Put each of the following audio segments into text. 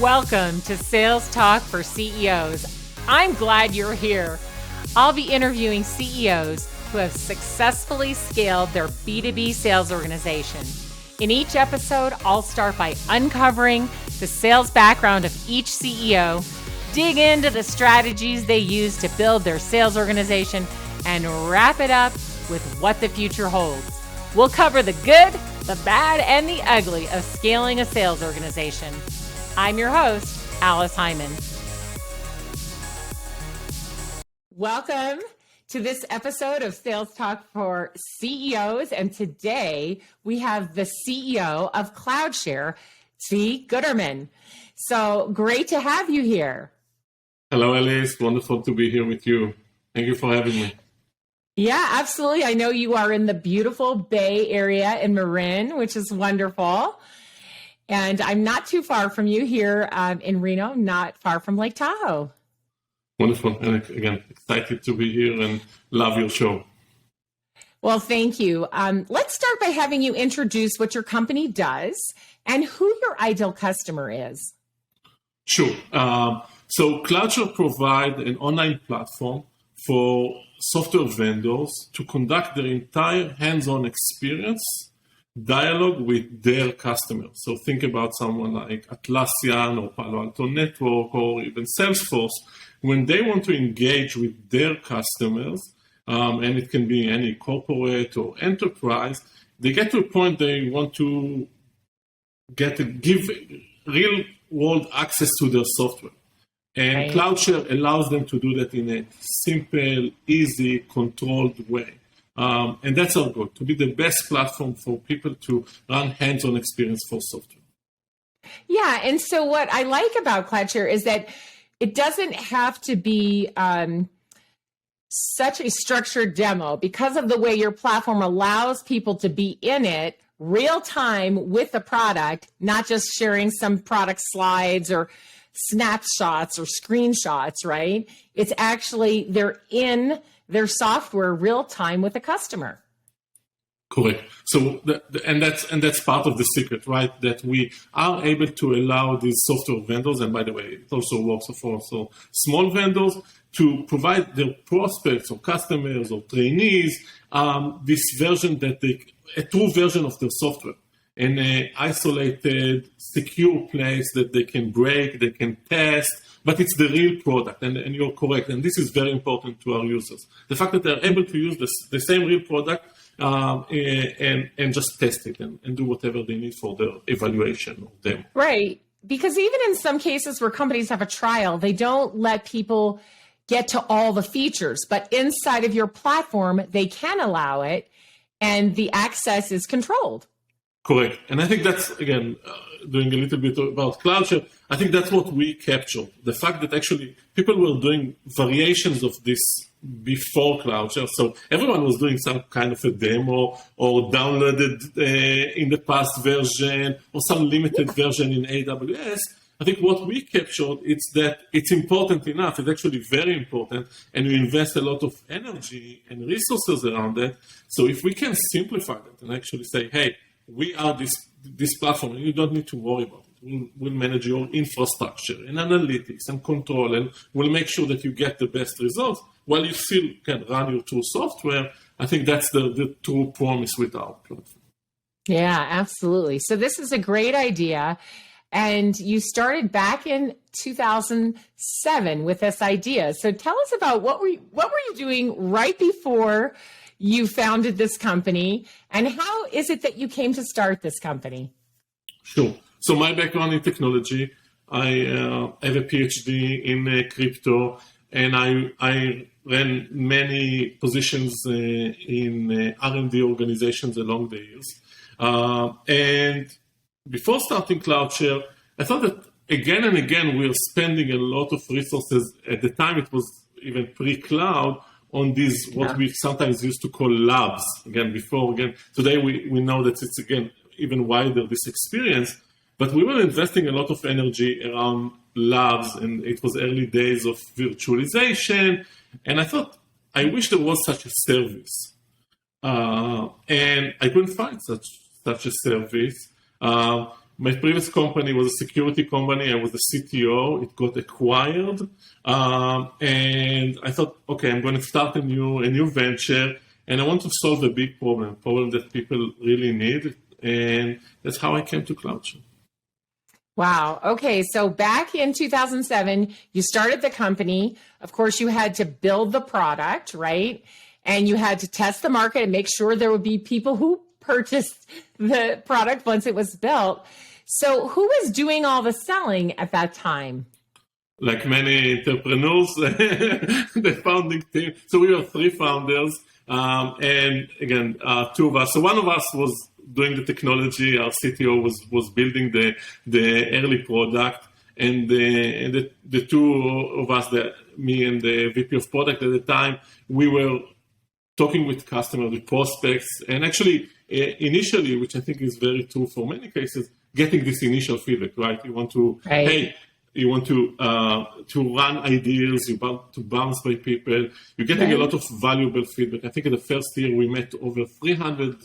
Welcome to Sales Talk for CEOs. I'm glad you're here. I'll be interviewing CEOs who have successfully scaled their B2B sales organization. In each episode, I'll start by uncovering the sales background of each CEO, dig into the strategies they use to build their sales organization, and wrap it up with what the future holds. We'll cover the good, the bad, and the ugly of scaling a sales organization. I'm your host, Alice Hyman. Welcome to this episode of Sales Talk for CEOs. And today we have the CEO of CloudShare, Zvi Guterman. So great to have you here. Hello, Alice. Wonderful to be here with you. Thank you for having me. Yeah, absolutely. I know you are in the beautiful Bay Area in Marin, which is wonderful. And I'm not too far from you here in Reno, not far from Lake Tahoe. Wonderful. And again, excited to be here and love your show. Well, thank you. Let's start by having you introduce what your company does and who your ideal customer is. Sure. So CloudShare provides an online platform for software vendors to conduct their entire hands-on experience dialogue with their customers. So think about someone like Atlassian or Palo Alto Network or even Salesforce. When they want to engage with their customers, and it can be any corporate or enterprise, they get to a point they want to give real-world access to their software. And right. CloudShare allows them to do that in a simple, easy, controlled way. And that's our goal, to be the best platform for people to run hands-on experience for software. Yeah, and so what I like about CloudShare is that it doesn't have to be such a structured demo because of the way your platform allows people to be in it real time with the product, not just sharing some product slides or snapshots or screenshots, right? It's actually they're in their software real time with the customer. Correct. So that's part of the secret, right? That we are able to allow these software vendors, and by the way, it also works for small vendors, to provide their prospects or customers or trainees this version a true version of their software, in an isolated, secure place that they can break, they can test, but it's the real product, and you're correct. And this is very important to our users. The fact that they're able to use the same real product and just test it and do whatever they need for their evaluation of them. Right. Because even in some cases where companies have a trial, they don't let people get to all the features, but inside of your platform, they can allow it and the access is controlled. Correct. And I think that's, again, doing a little bit about CloudShare, I think that's what we captured. The fact that actually people were doing variations of this before CloudShare. So everyone was doing some kind of a demo or downloaded in the past version or some limited version in AWS. I think what we captured is that it's important enough. It's actually very important. And we invest a lot of energy and resources around that. So if we can simplify that and actually say, hey, we are this platform, and you don't need to worry about it. We'll manage your infrastructure and analytics and control, and we'll make sure that you get the best results while you still can run your true software. I think that's the true promise with our platform. Yeah, absolutely. So this is a great idea. And you started back in 2007 with this idea. So tell us about what were you doing right before you founded this company, and how is it that you came to start this company? Sure. So my background in technology, I have a PhD in crypto, and I ran many positions in R&D organizations along the years. And before starting CloudShare, I thought that again and again we were spending a lot of resources. At the time, it was even pre-cloud, on these, what we sometimes used to call labs. Today we know that it's, again, even wider, this experience. But we were investing a lot of energy around labs, and it was early days of virtualization. And I thought, I wish there was such a service. And I couldn't find such a service. My previous company was a security company. I was the CTO. It got acquired. And I thought, okay, I'm going to start a new venture, and I want to solve a big problem that people really need. And that's how I came to CloudShare. Wow. Okay. So back in 2007, you started the company. Of course, you had to build the product, right? And you had to test the market and make sure there would be people who purchased the product once it was built. So who was doing all the selling at that time? Like many entrepreneurs, the founding team. So we were 3 founders. And again, 2 of us. So one of us was doing the technology. Our CTO was building the early product. And the 2 of us, me and the VP of product at the time, we were talking with customers, with prospects, and actually initially, which I think is very true for many cases, getting this initial feedback, right? You want to, hey, you want to run ideas, you want to bounce by people. You're getting a lot of valuable feedback. I think in the first year we met over 300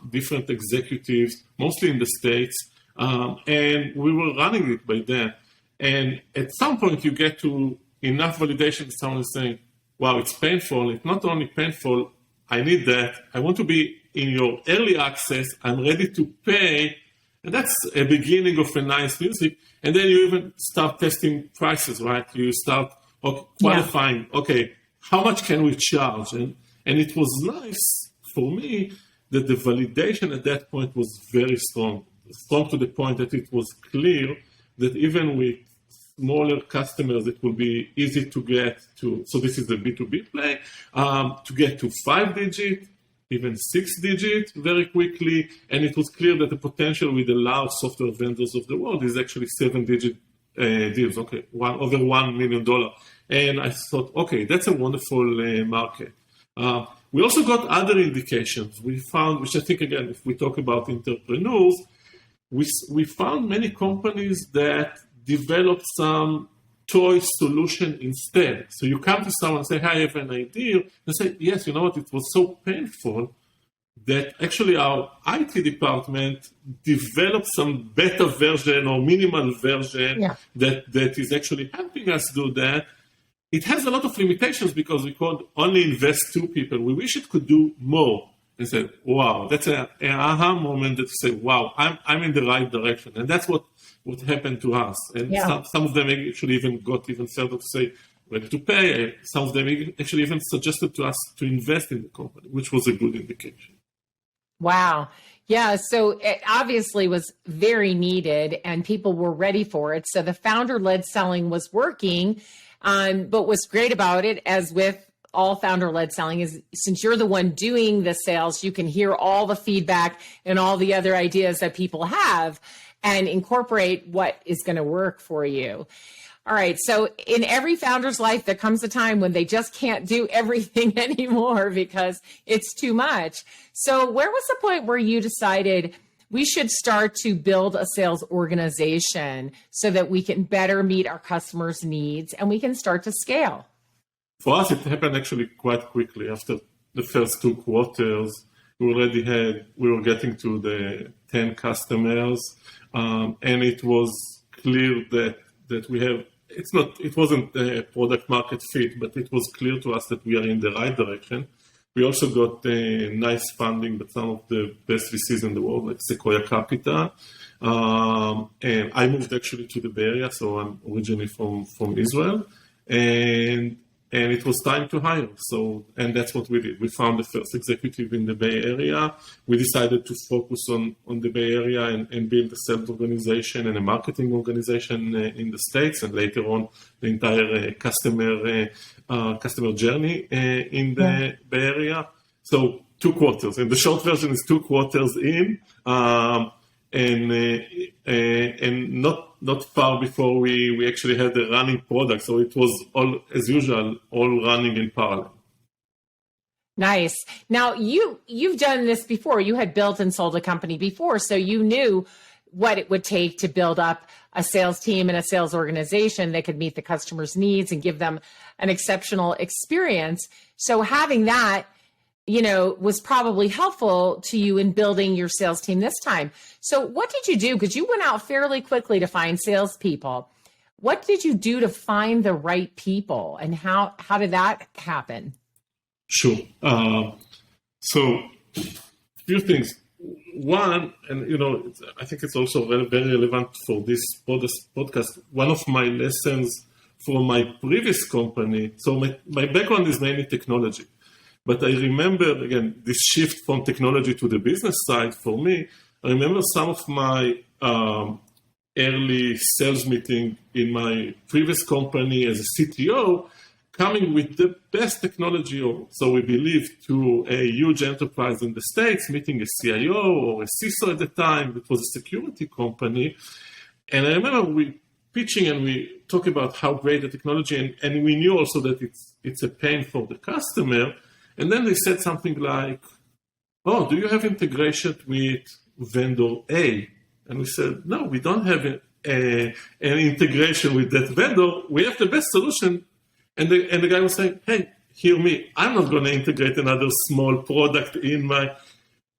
different executives, mostly in the States, and we were running it by then. And at some point you get to enough validation that someone is saying, wow, it's painful. It's not only painful, I need that. I want to be in your early access. I'm ready to pay. And that's a beginning of a nice music. And then you even start testing prices, right? You start qualifying, okay, how much can we charge? And it was nice for me that the validation at that point was very strong to the point that it was clear that even with smaller customers, it will be easy to get to, so this is a B2B play, to get to 5-digit, even 6-digit very quickly. And it was clear that the potential with the large software vendors of the world is actually 7-digit deals, okay, over $1 million. And I thought, okay, that's a wonderful market. We also got other indications. We found, which I think, again, if we talk about entrepreneurs, we found many companies that developed some toy solution instead. So you come to someone and say, hey, I have an idea. They say, yes, you know what, it was so painful that actually our IT department developed some beta version or minimal version that is actually helping us do that. It has a lot of limitations because we could only invest 2 people. We wish it could do more. And said, wow, that's an aha moment that you say, wow, I'm in the right direction. And that's what happened to us. And some of them actually even got even further to say, ready to pay. Some of them actually even suggested to us to invest in the company, which was a good indication. Wow. Yeah. So it obviously was very needed and people were ready for it. So the founder-led selling was working. But what's great about it, as with all founder-led selling, is since you're the one doing the sales, you can hear all the feedback and all the other ideas that people have and incorporate what is going to work for you. All right. So in every founder's life, there comes a time when they just can't do everything anymore because it's too much. So where was the point where you decided we should start to build a sales organization so that we can better meet our customers' needs and we can start to scale? For us, it happened actually quite quickly. After the first 2 quarters, we were getting to the 10 customers, and it was clear that we have, it wasn't a product market fit, but it was clear to us that we are in the right direction. We also got nice funding by some of the best VCs in the world, like Sequoia Capital. And I moved actually to the Bay Area, so I'm originally from Israel. And it was time to hire. And that's what we did. We found the first executive in the Bay Area. We decided to focus on the Bay Area and build a sales organization and a marketing organization in the States, and later on the entire customer journey in the Bay Area. So 2 quarters, and the short version is 2 quarters in, and not far before we actually had a running product. So it was all, as usual, all running in parallel. Nice. Now you've done this before. You had built and sold a company before, so you knew what it would take to build up a sales team and a sales organization that could meet the customer's needs and give them an exceptional experience. So having that was probably helpful to you in building your sales team this time. So what did you do? Because you went out fairly quickly to find salespeople. What did you do to find the right people, and how did that happen? Sure. So a few things. One, and I think it's also very, very relevant for this podcast. One of my lessons from my previous company. So my background is mainly technology. But I remember, again, this shift from technology to the business side for me. I remember some of my early sales meeting in my previous company as a CTO coming with the best technology. So we believed to a huge enterprise in the States, meeting a CIO or a CISO at the time. It was a security company. And I remember we pitching and we talk about how great the technology, and we knew also that it's a pain for the customer. And then they said something like, "Oh, do you have integration with vendor A?" And we said, "No, we don't have an integration with that vendor. We have the best solution." And the guy was saying, "Hey, hear me. I'm not going to integrate another small product in my..."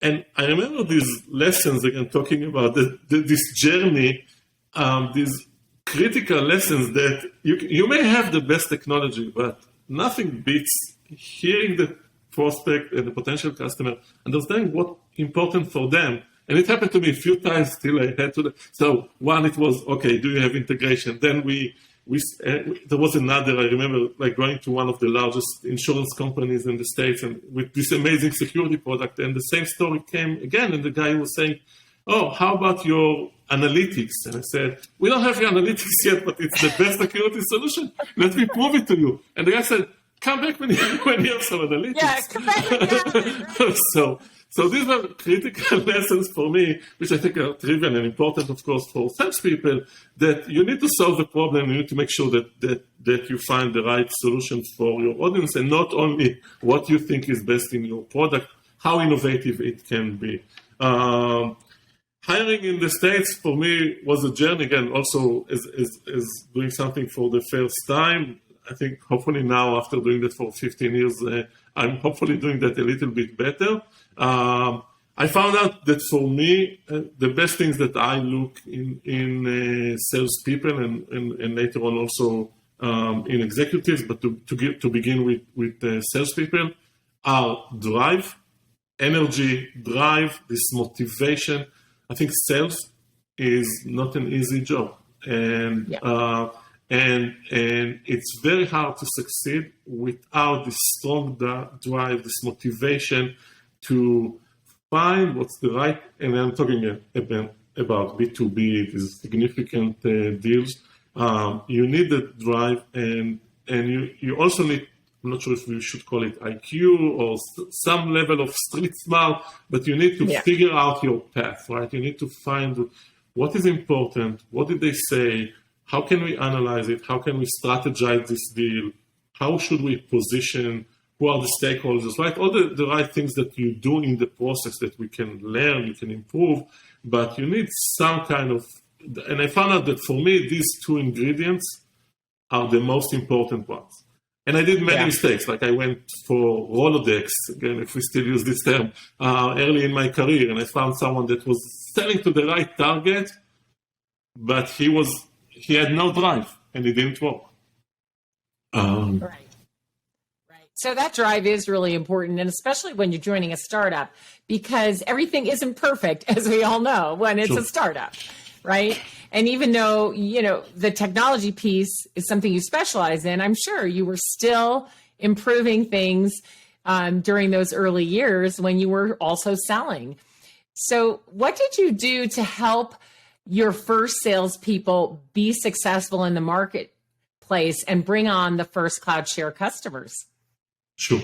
And I remember these lessons, again, talking about this journey, these critical lessons that you may have the best technology, but nothing beats hearing the prospect and the potential customer, understanding what's important for them. And it happened to me a few times till I had to. So one, it was, okay, do you have integration? Then there was another, I remember like going to one of the largest insurance companies in the States and with this amazing security product. And the same story came again. And the guy was saying, "Oh, how about your analytics?" And I said, "We don't have your analytics yet, but it's the best security solution. Let me prove it to you." And the guy said, "Come back when you have some analytics." Yeah, come back when you have it. So these were critical lessons for me, which I think are trivial and important, of course, for salespeople, that you need to solve the problem. You need to make sure that you find the right solution for your audience, and not only what you think is best in your product, how innovative it can be. Hiring in the States for me was a journey, again, also as doing something for the first time. I think hopefully now, after doing that for 15 years, I'm hopefully doing that a little bit better. I found out that for me, the best things that I look in salespeople and later on also in executives, but to begin with salespeople, are drive, energy, drive, this motivation. I think sales is not an easy job, and it's very hard to succeed without this strong drive, this motivation to find what's the right. And I'm talking about B2B, these significant deals. You need the drive, and you also need, I'm not sure if we should call it IQ or some level of street smart, but you need to figure out your path, right? You need to find what is important, what did they say, how can we analyze it, how can we strategize this deal, how should we position, who are the stakeholders, right? All the right things that you do in the process that we can learn, you can improve, but you need some kind of, and I found out that for me, these two ingredients are the most important ones. And I did many mistakes, like I went for Rolodex, again, if we still use this term, early in my career, and I found someone that was selling to the right target, but he had no drive, and it didn't work. Right. So that drive is really important, and especially when you're joining a startup, because everything isn't perfect, as we all know, when it's a startup, right? And even though, the technology piece is something you specialize in, I'm sure you were still improving things during those early years when you were also selling. So what did you do to help your first salespeople be successful in the marketplace and bring on the first CloudShare customers? Sure.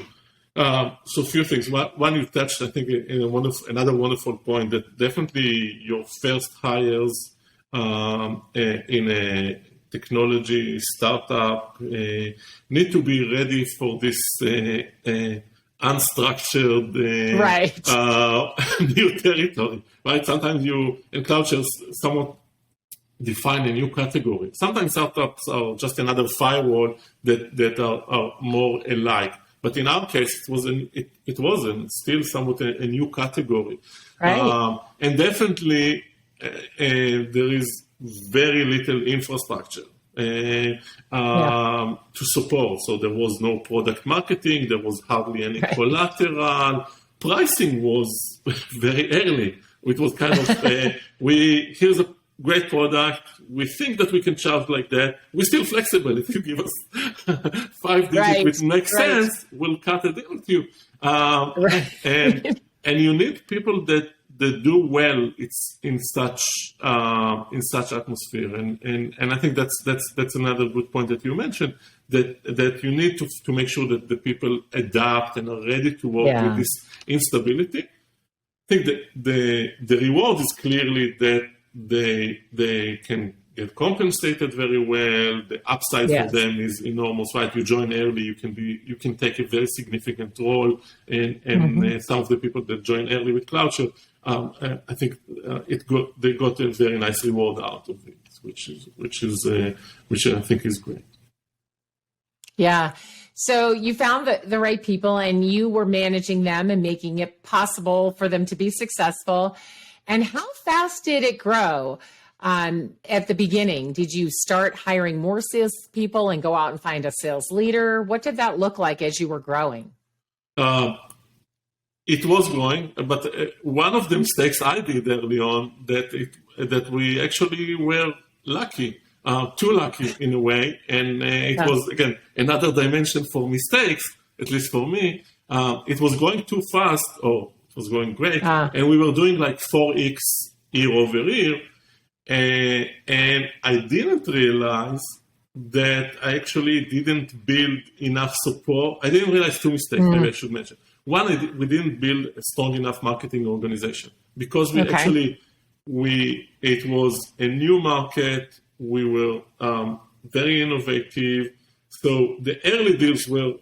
So a few things. One you touched, I think, in another wonderful point, that definitely your first hires in a technology startup need to be ready for this unstructured new territory, right? Sometimes you, in CloudShare, somewhat define a new category. Sometimes startups are just another firewall that are more alike. But in our case, it wasn't still somewhat a new category. Right. And definitely there is very little infrastructure to support. So there was no product marketing, there was hardly any collateral. Pricing was very early. It was kind of, here's a great product. We think that we can charge like that. We're still flexible. If you give us 5 digits, which makes sense, we'll cut a deal with you. And you need people that do well. It's in such atmosphere. And I think that's another good point that you mentioned, that you need to make sure that the people adapt and are ready to work with this instability. I think that the reward is clearly that they can get compensated very well. The upside for them is enormous, right? You join early, you can take a very significant role, and some of the people that join early with CloudShare, I think they got a very nice reward out of it, which I think is great. Yeah. So you found the right people, and you were managing them and making it possible for them to be successful. And how fast did it grow at the beginning? Did you start hiring more salespeople and go out and find a sales leader? What did that look like as you were growing? It was growing, but one of the mistakes I did early on that we actually were lucky. Too lucky in a way, and it was, again, another dimension for mistakes, at least for me. It was going too fast, or it was going great, and we were doing like 4x year over year, and I didn't realize that I actually didn't build enough support. I didn't realize 2 mistakes, maybe I should mention. One, we didn't build a strong enough marketing organization, because it was a new market. We were very innovative. So the early deals were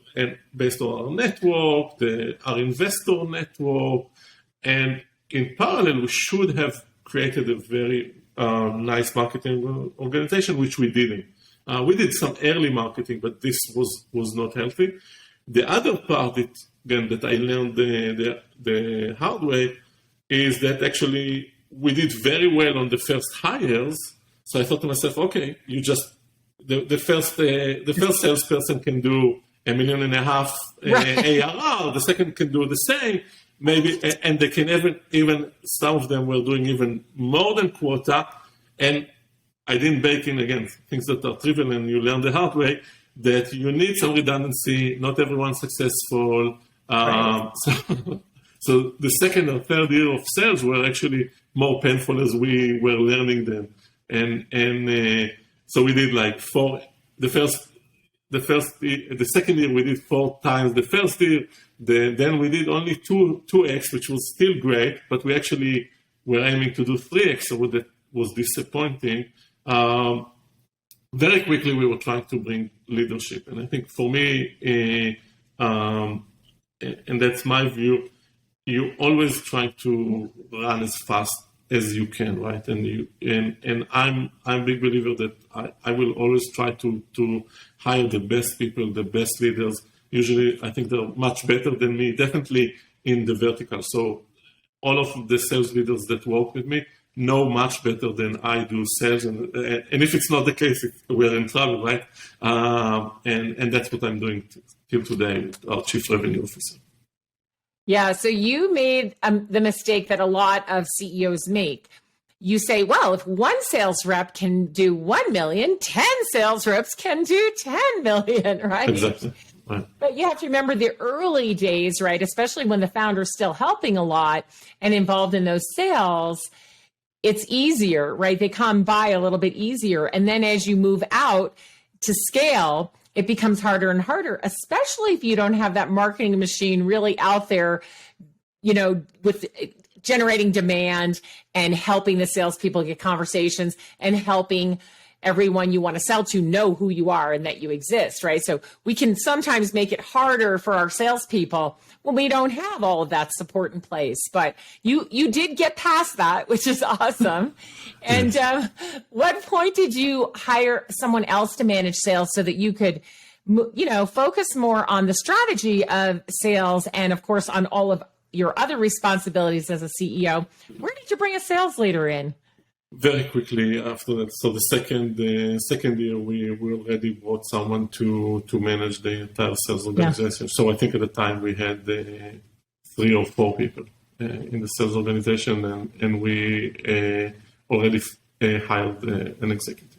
based on our network, our investor network, and in parallel, we should have created a very nice marketing organization, which we didn't. We did some early marketing, but this was not healthy. The other part that I learned the hard way is that actually we did very well on the first hires. So I thought to myself, okay, you just the first salesperson can do $1.5 million ARR. The second can do the same, maybe, and they can even some of them were doing even more than quota. And I didn't bake in, again, things that are trivial, and you learn the hard way that you need some redundancy. Not everyone's successful. So the second or third year of sales were actually more painful as we were learning them. And so we did like the second year we did 4 times the first year. Then we did only 2x, which was still great, but we actually were aiming to do 3x, so that was disappointing. Very quickly we were trying to bring leadership, and I think for me, and that's my view, you always try to run as fast as you can, right? And I'm a big believer that I will always try to hire the best people, the best leaders. Usually, I think they're much better than me, definitely in the vertical. So all of the sales leaders that work with me know much better than I do sales. And if it's not the case, we're in trouble, right? And that's what I'm doing till today with our Chief Revenue Officer. Yeah, so you made the mistake that a lot of CEOs make. You say, well, if one sales rep can do 1 million, 10 sales reps can do 10 million, right? Exactly. Right. But you have to remember the early days, right? Especially when the founder's still helping a lot and involved in those sales, it's easier, right? They come by a little bit easier. And then as you move out to scale, it becomes harder and harder, especially if you don't have that marketing machine really out there, with generating demand and helping the salespeople get conversations and helping everyone you want to sell to know who you are and that you exist, right? So we can sometimes make it harder for our salespeople when we don't have all of that support in place. But you did get past that, which is awesome. And what point did you hire someone else to manage sales so that you could focus more on the strategy of sales and, of course, on all of your other responsibilities as a CEO, where did you bring a sales leader in? Very quickly after that. So the second year, we already brought someone to manage the entire sales organization. So I think at the time we had 3 or 4 people in the sales organization, and we already hired an executive.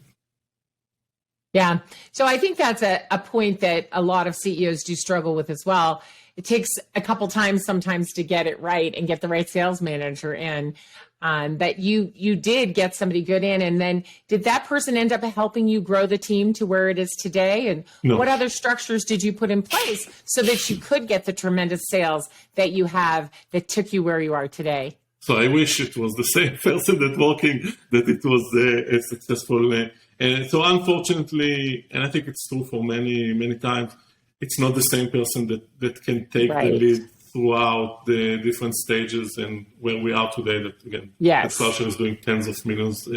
Yeah. So I think that's a point that a lot of CEOs do struggle with as well. It takes a couple times sometimes to get it right and get the right sales manager in. But you did get somebody good in, and then did that person end up helping you grow the team to where it is today? And what other structures did you put in place so that you could get the tremendous sales that you have that took you where you are today? So I wish it was the same person that it was successful. And so unfortunately, and I think it's true for many, many times, it's not the same person that can take the lead throughout the different stages and where we are today. That again, CloudShare is doing tens of millions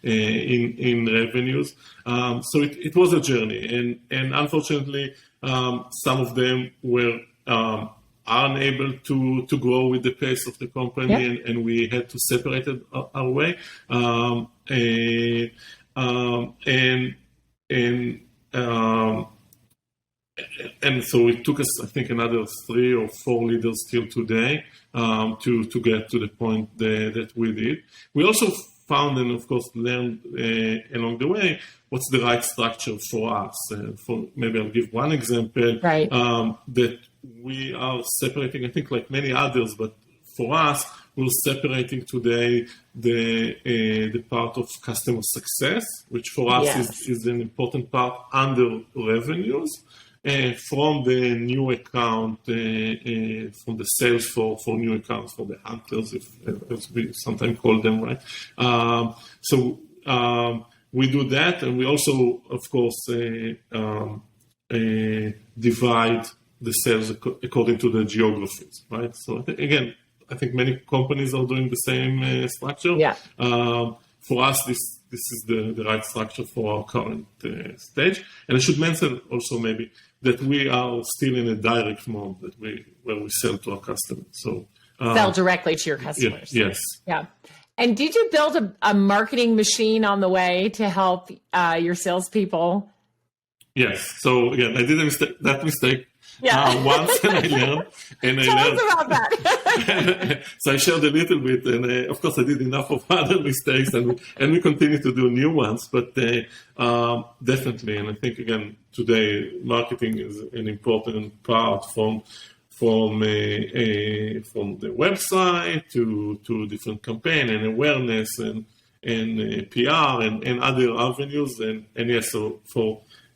in revenues. So it was a journey, and unfortunately, some of them were unable to grow with the pace of the company, and we had to separate our way. And so it took us, I think, another 3 or 4 leaders till today to get to the point that we did. We also found and, of course, learned along the way what's the right structure for us. Maybe I'll give one example that we are separating, I think, like many others, but for us, we're separating today the part of customer success, which for us is an important part under revenues, from the new account, from the sales for new accounts, for the hunters, as we sometimes call them, right? So we do that, and we also, of course, divide the sales according to the geographies, right? So again, I think many companies are doing the same structure. For us, this is the right structure for our current stage. And I should mention also maybe that we are still in a direct mode where we sell to our customers. So sell directly to your customers. Yes. Yeah. And did you build a marketing machine on the way to help your salespeople? Yes. So again, I did that mistake once, and I learned. Tell us about that. So I shared a little bit, and of course I did enough of other mistakes, and we continue to do new ones. But definitely, and I think again today, marketing is an important part from the website to different campaign and awareness and PR and other avenues. And yes, so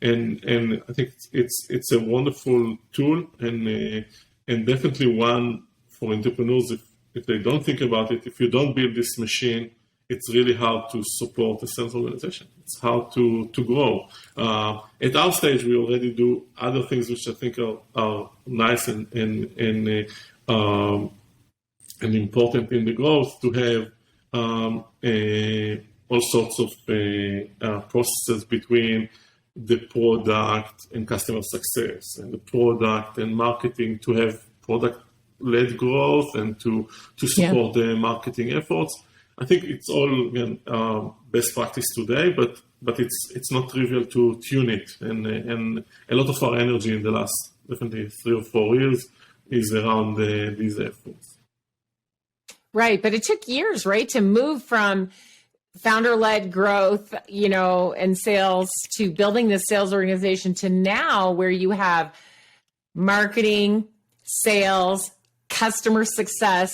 and I think it's a wonderful tool and definitely one for entrepreneurs. If they don't think about it, if you don't build this machine, it's really hard to support a sales organization. It's hard to grow. At our stage, we already do other things which I think are nice and important in the growth, to have all sorts of processes between the product and customer success, and the product and marketing, to have product-led growth and to support the marketing efforts. I think it's all again best practice today, but it's not trivial to tune it, and a lot of our energy in the last definitely 3 or 4 years is around these efforts. Right, but it took years, right, to move from founder-led growth, and sales to building this sales organization to now where you have marketing, sales, customer success,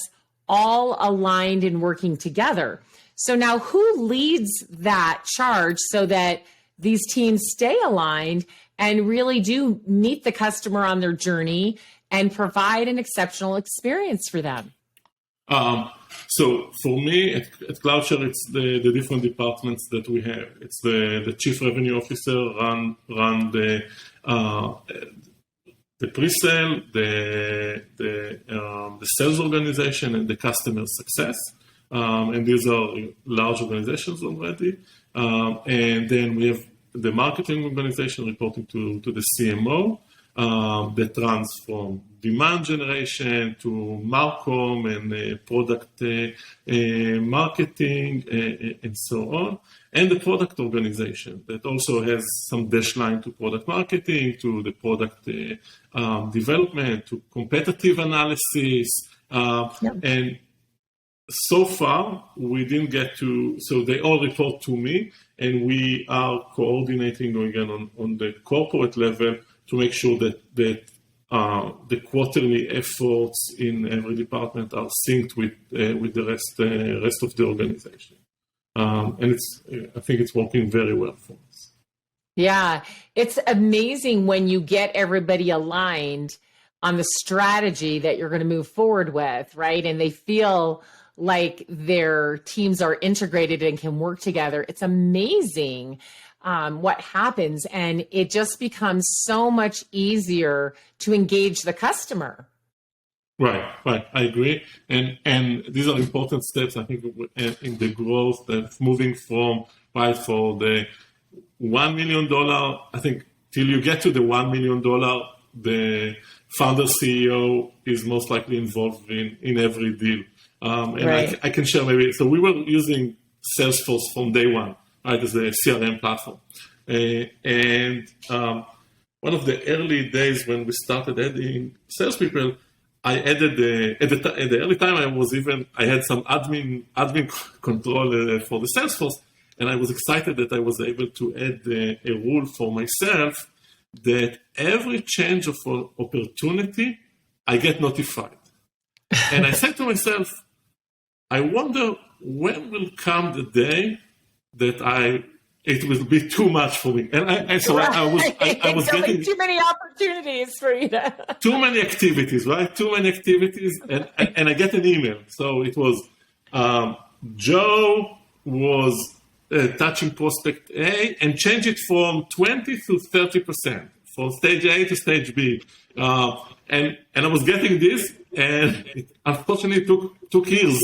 all aligned and working together. So now who leads that charge so that these teams stay aligned and really do meet the customer on their journey and provide an exceptional experience for them? So for me at CloudShare, it's the different departments that we have. It's the chief revenue officer run the pre-sale, the sales organization, and the customer success. And these are large organizations already. And then we have the marketing organization reporting to the CMO that runs from demand generation to Marcom and product marketing and so on. And the product organization that also has some dash line to product marketing, to the product development, to competitive analysis. And so far, we didn't get to, so they all report to me, and we are coordinating again on the corporate level to make sure that the quarterly efforts in every department are synced with the rest of the organization. And I think it's working very well for us. Yeah, it's amazing when you get everybody aligned on the strategy that you're going to move forward with, right? And they feel like their teams are integrated and can work together. It's amazing what happens, and it just becomes so much easier to engage the customer. Right. I agree. And these are important steps, I think, in the growth that's moving from, right, for the $1 million, I think, till you get to the $1 million, the founder CEO is most likely involved in every deal. And right. I can share maybe, so we were using Salesforce from day one, right, as a CRM platform. And one of the early days when we started adding salespeople, I added at the early time I had some admin control for the Salesforce, and I was excited that I was able to add a rule for myself that every change of opportunity I get notified. And I said to myself, I wonder when will come the day that it will be too much for me. And I was getting too many opportunities for you to... Too many activities, right? Too many activities. And I get an email. So it was, Joe was touching prospect A and change it from 20 to 30%, from stage A to stage B. And I was getting this, and it unfortunately took years.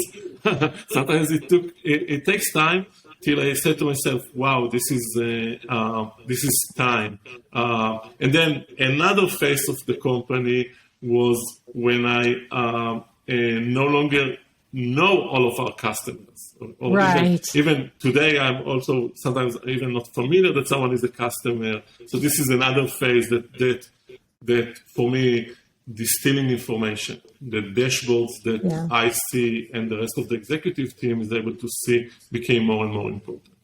Sometimes it takes time till I said to myself, "Wow, this is time." And then another phase of the company was when I no longer know all of our customers. Or right. Even today, I'm also sometimes even not familiar that someone is a customer. So this is another phase that for me, distilling information, the dashboards that I see and the rest of the executive team is able to see became more and more important.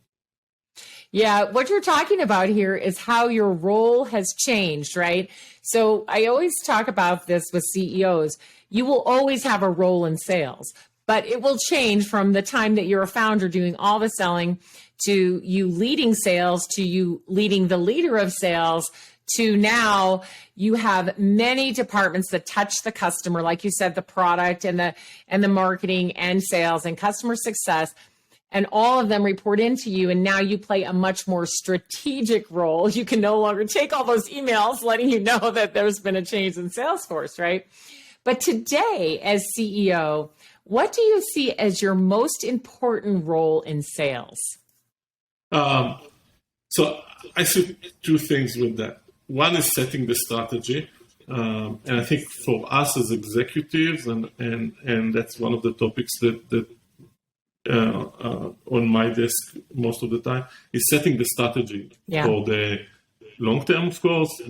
Yeah, what you're talking about here is how your role has changed, right? So I always talk about this with CEOs. You will always have a role in sales, but it will change from the time that you're a founder doing all the selling to you leading sales, to you leading the leader of sales, to now you have many departments that touch the customer, like you said, the product and the marketing and sales and customer success, and all of them report into you. And now you play a much more strategic role. You can no longer take all those emails letting you know that there's been a change in Salesforce, right? But today, as CEO, what do you see as your most important role in sales? So I see two things with that. One is setting the strategy, and I think for us as executives, and that's one of the topics that on my desk most of the time, is setting the strategy for the long term, of course,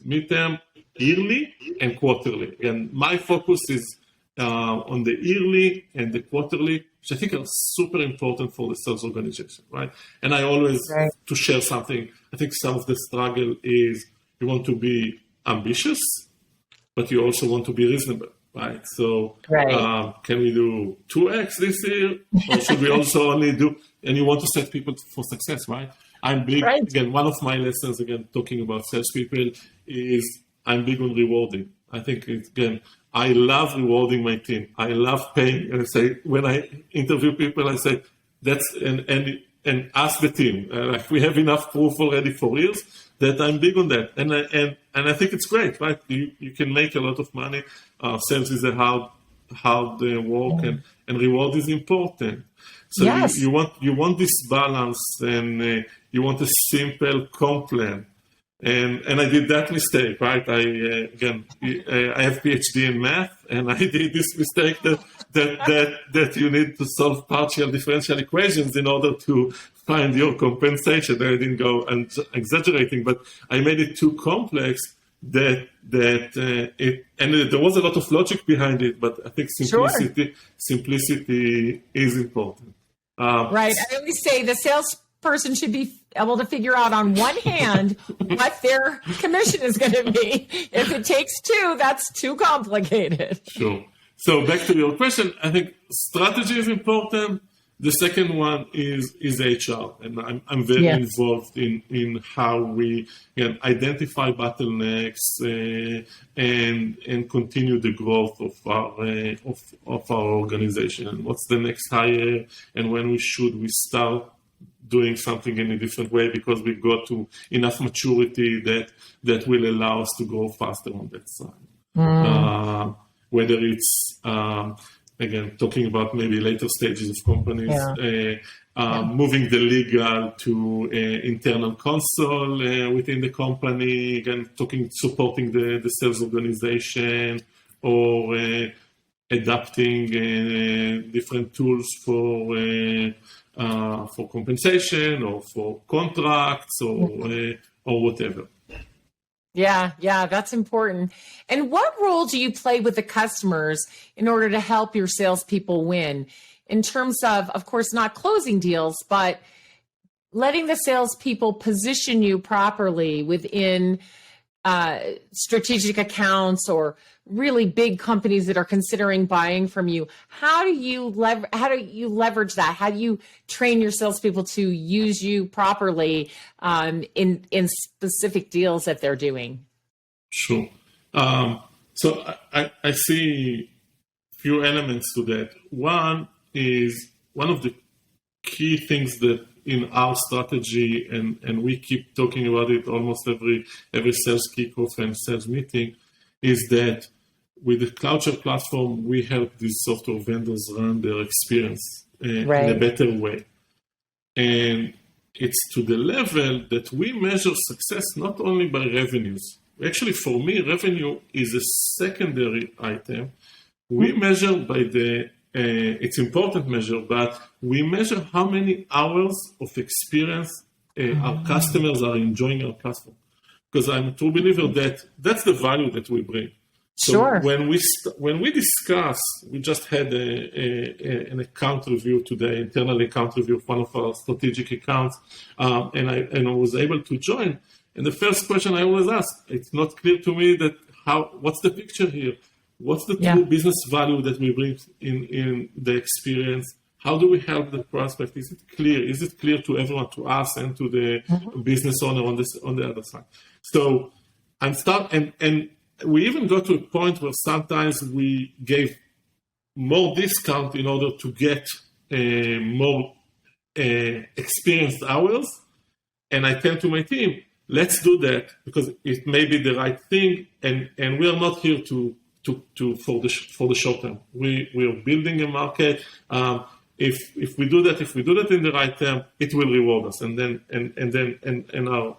mid-term, yearly, and quarterly. And my focus is on the yearly and the quarterly, which I think are super important for the sales organization, right? And I always, to share something, I think some of the struggle is you want to be ambitious, but you also want to be reasonable, right? So can we do 2x this year? Or should we also only do, and you want to set people for success, right? I'm big, again, one of my lessons, again, talking about salespeople is I'm big on rewarding. I think, again, I love rewarding my team. I love paying. And I say, when I interview people, I say, and ask the team. Like we have enough proof already for years that I'm big on that. And I think it's great, right? You can make a lot of money. Sales is a hard work, and reward is important. So you want this balance, and You want a simple comp plan. And I did that mistake, right? I have PhD in math, and I did this mistake that you need to solve partial differential equations in order to find your compensation. I didn't go and exaggerating, but I made it too complex and there was a lot of logic behind it, but I think simplicity is important. Right. I always say the salesperson should be able to figure out on one hand what their commission is going to be. If it takes two, that's too complicated. Sure. So back to your question, I think strategy is important. The second one is HR, and I'm very involved in how we can identify bottlenecks and continue the growth of our organization. What's the next hire, and when we start doing something in a different way because we got to enough maturity that will allow us to grow faster on that side. Whether it's again, talking about maybe later stages of companies, moving the legal to internal console within the company, again, supporting the sales organization, or adapting different tools for compensation or for contracts or whatever. Yeah, that's important. And what role do you play with the customers in order to help your salespeople win? In terms of course, not closing deals, but letting the salespeople position you properly within strategic accounts or really big companies that are considering buying from you. How do you leverage that? How do you train your salespeople to use you properly in specific deals that they're doing? Sure. So I see few elements to that. One of the key things that in our strategy, and we keep talking about it almost every sales kickoff and sales meeting, is that with the CloudShare platform, we help these software vendors run their experience in a better way. And it's to the level that we measure success not only by revenues. Actually, for me, revenue is a secondary item. We measure by it's important measure, but we measure how many hours of experience our customers are enjoying our platform. Because I'm a true believer that that's the value that we bring. So when we discuss, we just had an account review today, internal account review of one of our strategic accounts, and I was able to join. And the first question I always ask, it's not clear to me that what's the picture here? What's the true business value that we bring in the experience? How do we help the prospect? Is it clear? Is it clear to everyone, to us and to the business owner on the other side? So and we even got to a point where sometimes we gave more discount in order to get more experienced hours. And I tell to my team, let's do that because it may be the right thing. And we are not here for the short term. We are building a market. If we do that in the right term, it will reward us. And our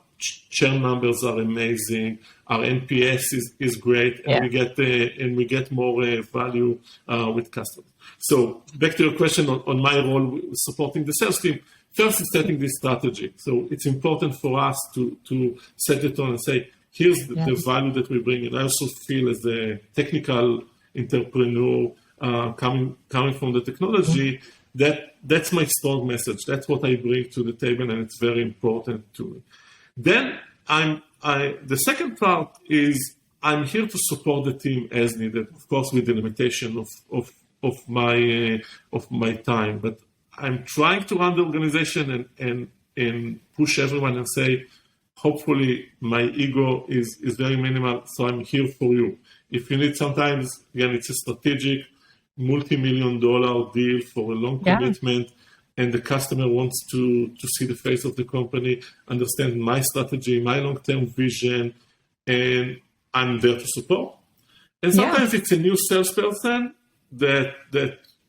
churn numbers are amazing. Our NPS is great, and we get more value with customers. So back to your question on my role supporting the sales team. First is setting this strategy. So it's important for us to set it on and say, here's the value that we bring. And I also feel as a technical entrepreneur coming from the technology, that's my strong message. That's what I bring to the table, and it's very important to me. Then the second part is I'm here to support the team as needed, of course, with the limitation of my time. But I'm trying to run the organization and push everyone and say, hopefully my ego is very minimal, so I'm here for you. If you need sometimes, again, it's a strategic multi-million-dollar deal for a long commitment, and the customer wants to see the face of the company, understand my strategy, my long-term vision, and I'm there to support. And sometimes it's a new salesperson that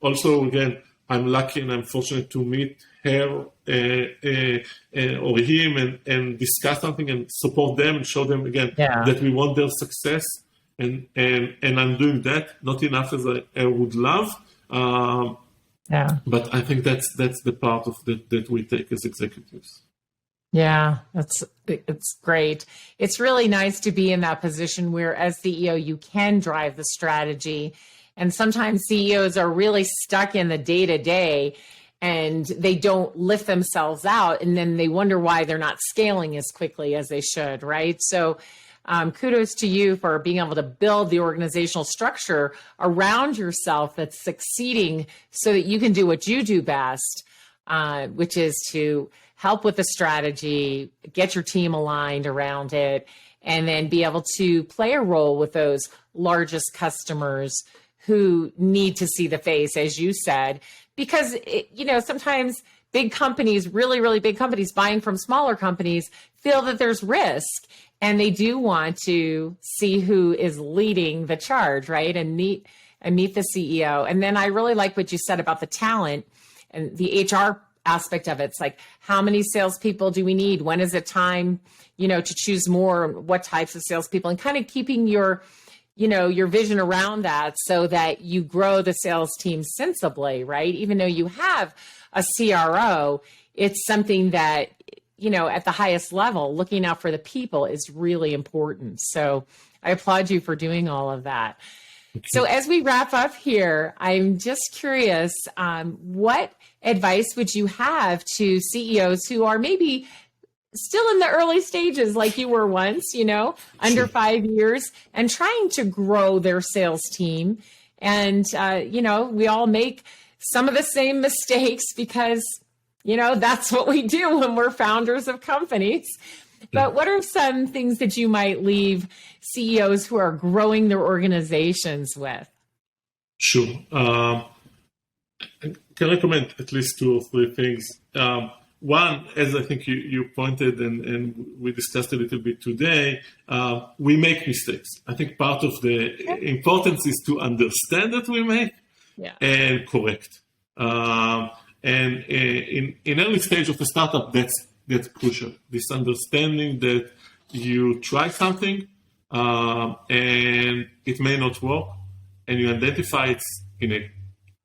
also, again, I'm lucky and I'm fortunate to meet her or him and discuss something and support them and show them again that we want their success. And I'm doing that, not enough as I would love. But I think that's the part of that we take as executives. Yeah, it's great. It's really nice to be in that position where as CEO, you can drive the strategy. And sometimes CEOs are really stuck in the day-to-day and they don't lift themselves out. And then they wonder why they're not scaling as quickly as they should, right? So kudos to you for being able to build the organizational structure around yourself that's succeeding so that you can do what you do best, which is to help with the strategy, get your team aligned around it, and then be able to play a role with those largest customers who need to see the face, as you said, because sometimes big companies, really, really big companies buying from smaller companies feel that there's risk and they do want to see who is leading the charge, right? And meet the CEO. And then I really like what you said about the talent and the HR aspect of it. It's like, how many salespeople do we need? When is it time, to choose more? What types of salespeople? And kind of keeping your vision around that so that you grow the sales team sensibly, right? Even though you have a CRO, it's something that, at the highest level, looking out for the people is really important. So I applaud you for doing all of that. So as we wrap up here, I'm just curious, what advice would you have to CEOs who are maybe still in the early stages like you were once, under 5 years and trying to grow their sales team? And, we all make some of the same mistakes because, that's what we do when we're founders of companies. But what are some things that you might leave CEOs who are growing their organizations with? Sure. Can I comment at least 2 or 3 things? One, as I think you pointed and we discussed a little bit today, we make mistakes. I think part of the importance is to understand that we make and correct. And in early stage of a startup, that's crucial. This understanding that you try something and it may not work, and you identify it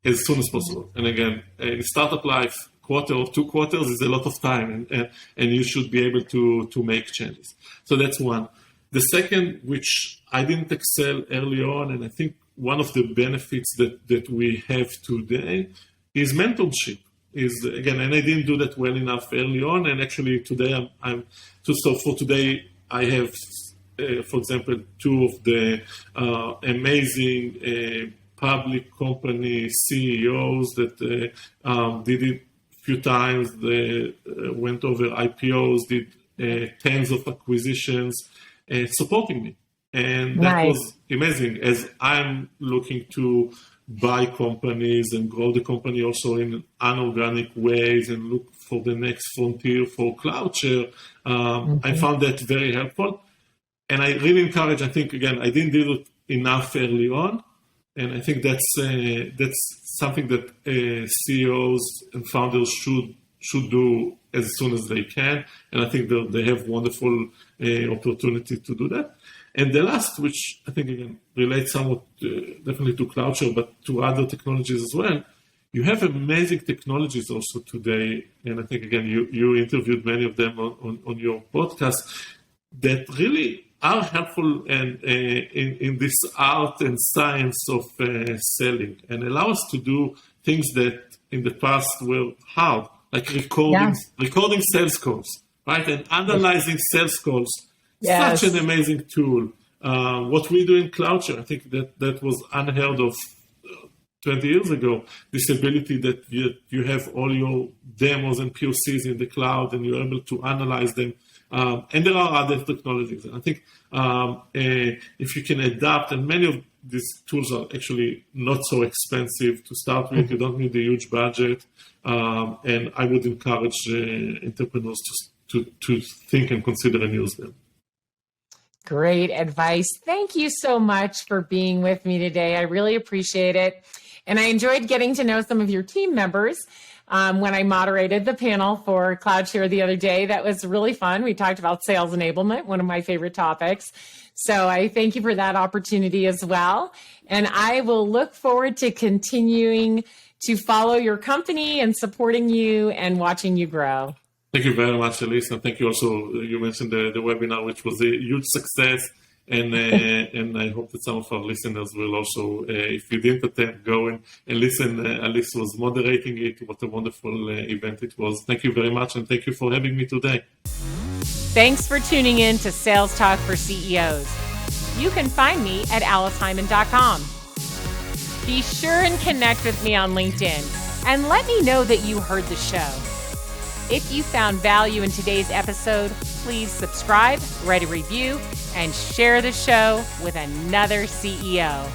as soon as possible. And again, in startup life, quarter or 2 quarters is a lot of time, and you should be able to make changes. So that's one. The second, which I didn't excel early on, and I think one of the benefits that we have today is mentorship. And I didn't do that well enough early on, and actually today for today I have, for example, 2 of the amazing public company CEOs that did it a few times. They went over IPOs, did tens of acquisitions, supporting me. And that was amazing as I'm looking to buy companies and grow the company also in unorganic ways and look for the next frontier for CloudShare. I found that very helpful. And I really encourage, I think, again, I didn't do it enough early on. And I think that's something that CEOs and founders should do as soon as they can. And I think they have wonderful opportunity to do that. And the last, which I think, again, relates somewhat definitely to CloudShare, but to other technologies as well, you have amazing technologies also today. And I think, again, you interviewed many of them on your podcast that really are helpful and in this art and science of selling, and allow us to do things that in the past were hard, like recording sales calls, right? And analyzing sales calls. Such an amazing tool. What we do in CloudShare, I think that was unheard of 20 years ago. This ability that you have all your demos and POCs in the cloud and you're able to analyze them. And there are other technologies. And I think if you can adapt, and many of these tools are actually not so expensive to start with. You don't need a huge budget. And I would encourage entrepreneurs to think and consider and use them. Great advice. Thank you so much for being with me today. I really appreciate it. And I enjoyed getting to know some of your team members when I moderated the panel for CloudShare the other day. That was really fun. We talked about sales enablement, one of my favorite topics. So I thank you for that opportunity as well. And I will look forward to continuing to follow your company and supporting you and watching you grow. Thank you very much, Elise. And thank you also, you mentioned the webinar, which was a huge success. And I hope that some of our listeners will also, if you didn't attend, go and listen. Alice was moderating it. What a wonderful event it was. Thank you very much, and thank you for having me today. Thanks for tuning in to Sales Talk for CEOs. You can find me at alicehyman.com. Be sure and connect with me on LinkedIn and let me know that you heard the show. If you found value in today's episode, please subscribe, write a review, and share the show with another CEO.